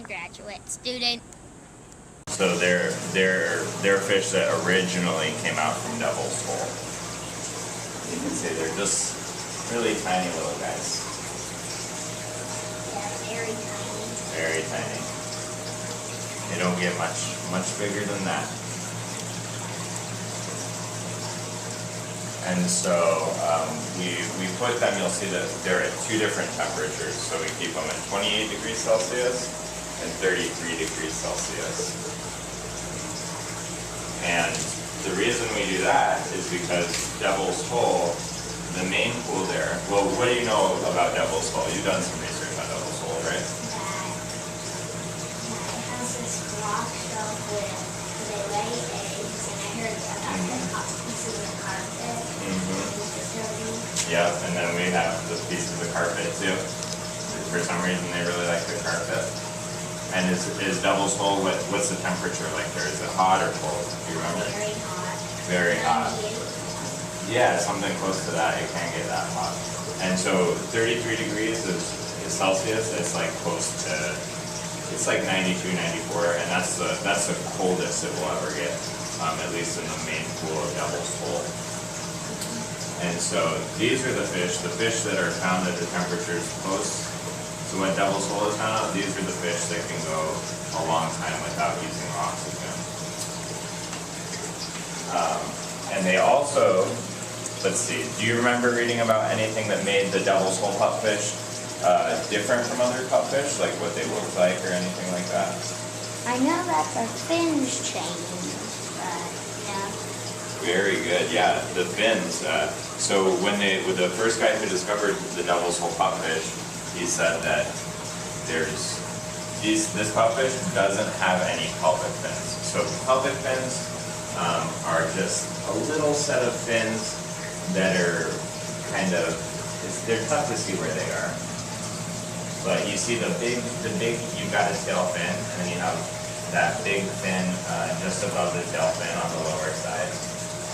a graduate student. So they're fish that originally came out from Devil's Hole. You can see they're just really tiny little guys. Yeah, very tiny. Very tiny. They don't get much bigger than that. And so we put them, you'll see that they're at two different temperatures. So we keep them at 28 degrees Celsius and 33 degrees Celsius. And the reason we do that is because Devil's Hole, the main pool there, well, what do you know about Devil's Hole? You've done some research on Devil's Hole, right? That it has this rock shelf where they lay eggs, and I heard about the pieces of carpet. Yeah, and then we have the piece of the carpet too. For some reason they really like the carpet. And is Devil's Hole, what's the temperature like there? Is it hot or cold? Do you remember? Very hot. Very hot. Yeah, something close to that. It can get that hot. And so 33 degrees is Celsius. It's like close to, it's like 92, 94, and that's the coldest it will ever get, at least in the main pool of Devil's Hole. And so these are the fish that are found at the temperatures close to when Devil's Hole is found out. These are the fish that can go a long time without using oxygen. And they also, let's see, do you remember reading about anything that made the Devil's Hole pupfish different from other pupfish, like what they looked like or anything like that? I know that their fins changed, but yeah. Very good, yeah, the fins. So when the first guy who discovered the Devil's Hole pupfish, he said that this pupfish doesn't have any pelvic fins. So pelvic fins are just a little set of fins that are kind of, they're tough to see where they are. But you see the big, you've got a tail fin, and then you have that big fin just above the tail fin on the lower side.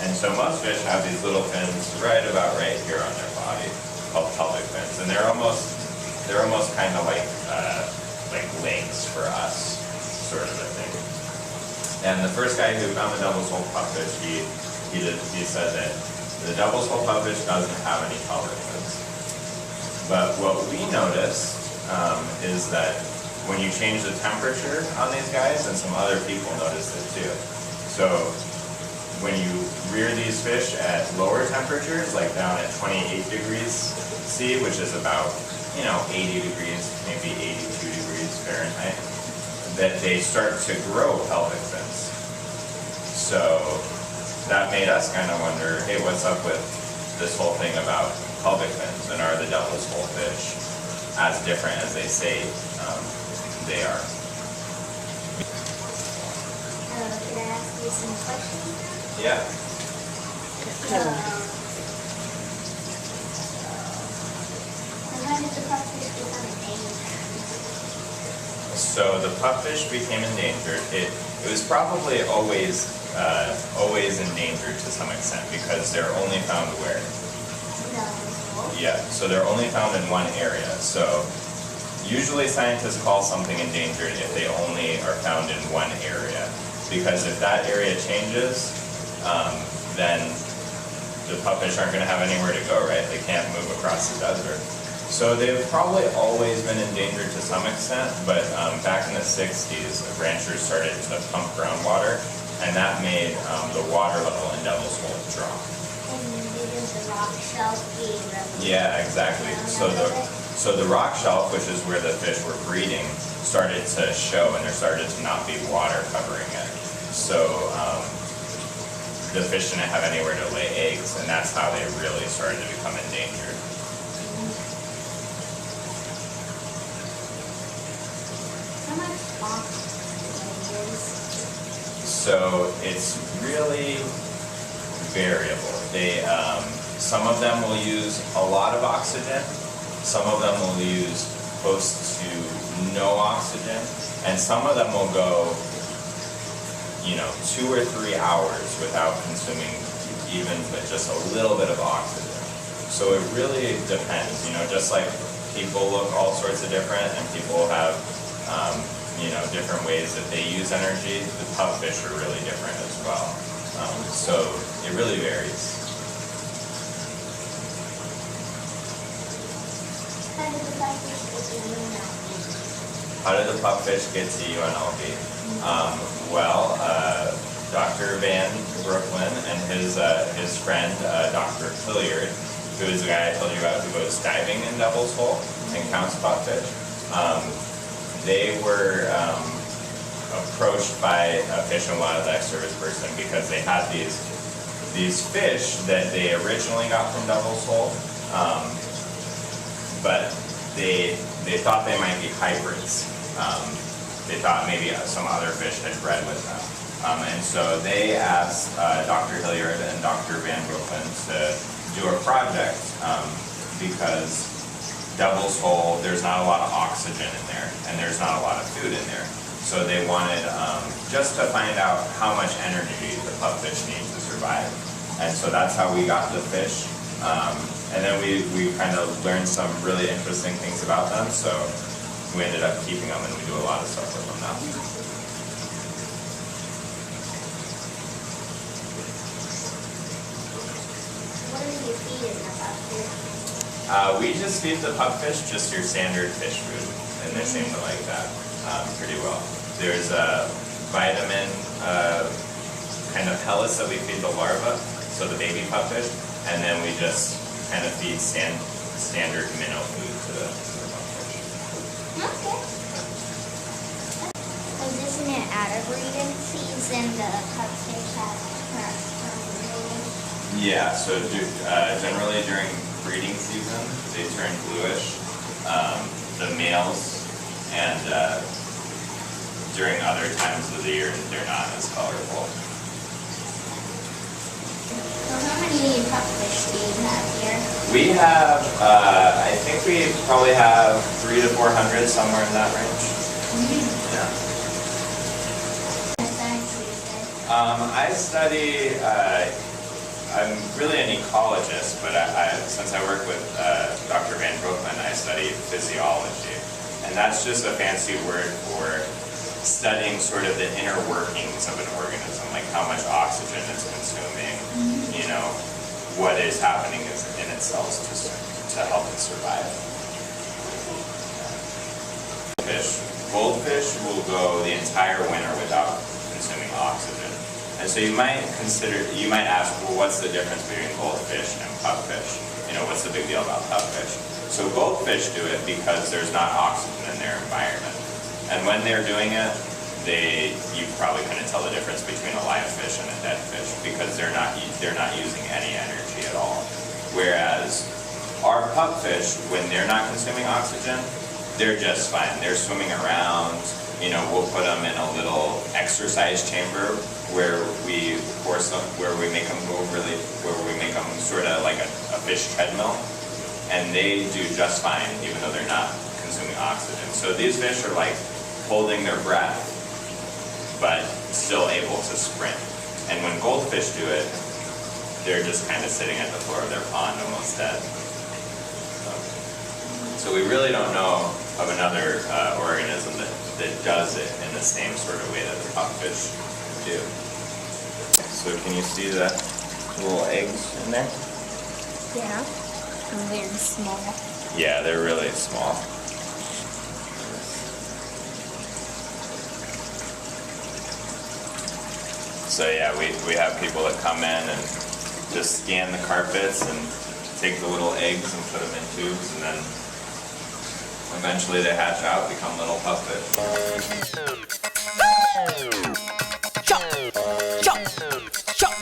And so most fish have these little fins right about right here on their body, called pelvic fins, and they're almost kind of like legs for us, sort of a thing. And the first guy who found the Devil's Hole pupfish, he said that the Devil's Hole pupfish doesn't have any pelvic fins. But what we noticed is that when you change the temperature on these guys, and some other people noticed it too. So when you rear these fish at lower temperatures, like down at 28 degrees C, which is about, 80 degrees, maybe 82 degrees Fahrenheit, that they start to grow pelvic fins. So that made us kind of wonder, hey, what's up with this whole thing about pelvic fins, and are the Devil's Hole fish as different as they say they are? Can I ask you some questions? Yeah. How did the pupfish become endangered? So the pupfish became endangered. It was probably always endangered to some extent because they're only found where? Yeah, so they're only found in one area. So usually scientists call something endangered if they only are found in one area. Because if that area changes, then the pupfish aren't going to have anywhere to go, right? They can't move across the desert. So they've probably always been endangered to some extent, but back in the 60s, ranchers started to pump groundwater, and that made the water level in Devil's Hole drop. And didn't the rock shelf be removed? Yeah, exactly. So the rock shelf, which is where the fish were breeding, started to show, and there started to not be water covering it. So the fish didn't have anywhere to lay eggs, and that's how they really started to become endangered. How much oxygen is? So it's really variable. Some of them will use a lot of oxygen, some of them will use close to no oxygen, and some of them will go 2 or 3 hours without consuming even but just a little bit of oxygen. So it really depends, just like people look all sorts of different, and people have different ways that they use energy. The pupfish are really different as well. So it really varies. How did the pupfish get to UNLV? Dr. Van Brooklyn and his friend, Dr. Hilliard, who is the guy I told you about who goes diving in Devil's Hole and counts pupfish. They were approached by a Fish and Wildlife Service person because they had these fish that they originally got from Devil's Hole, but they thought they might be hybrids. They thought maybe some other fish had bred with them. And so they asked Dr. Hilliard and Dr. Van Brooklyn to do a project because Devil's Hole, there's not a lot of oxygen in there and there's not a lot of food in there. So they wanted just to find out how much energy the pupfish need to survive. And so that's how we got the fish. And then we kind of learned some really interesting things about them. So we ended up keeping them and we do a lot of stuff with them now. What do you feed in the pupfish? We just feed the pupfish just your standard fish food, and they seem to like that pretty well. There's a vitamin kind of pellets that we feed the larva, so the baby pupfish, and then we just kind of feed standard minnow food to the pupfish. Okay. Because isn't it out of breeding season, the pupfish have breeding? Yeah, so generally during breeding season, they turn bluish, the males, and during other times of the year, they're not as colorful. So how many pupfish do you have here? We have, I think we probably have 300 to 400, somewhere in that range. Yeah. I study, I'm really an ecologist, but since I work with Dr. Van Brooklyn, I study physiology. And that's just a fancy word for studying sort of the inner workings of an organism, like how much oxygen it's consuming, what is happening in its cells to help it survive. Goldfish will go the entire winter without consuming oxygen. And so you might ask, well, what's the difference between goldfish and pupfish? What's the big deal about pupfish? So goldfish do it because there's not oxygen in their environment. And when they're doing it, you probably couldn't tell the difference between a live fish and a dead fish because they're not using any energy at all. Whereas our pupfish, when they're not consuming oxygen, they're just fine. They're swimming around. We'll put them in a little exercise chamber where we make them where we make them sort of like a fish treadmill, and they do just fine even though they're not consuming oxygen. So these fish are like holding their breath, but still able to sprint. And when goldfish do it, they're just kind of sitting at the floor of their pond, almost dead. So we really don't know of another organism that does it in the same sort of way that the pupfish do. So can you see the little eggs in there? Yeah. They're small. Yeah, they're really small. So yeah, we have people that come in and just scan the carpets and take the little eggs and put them in tubes, and then eventually they hatch out, become little pupfish. Chop! Chop! Chop!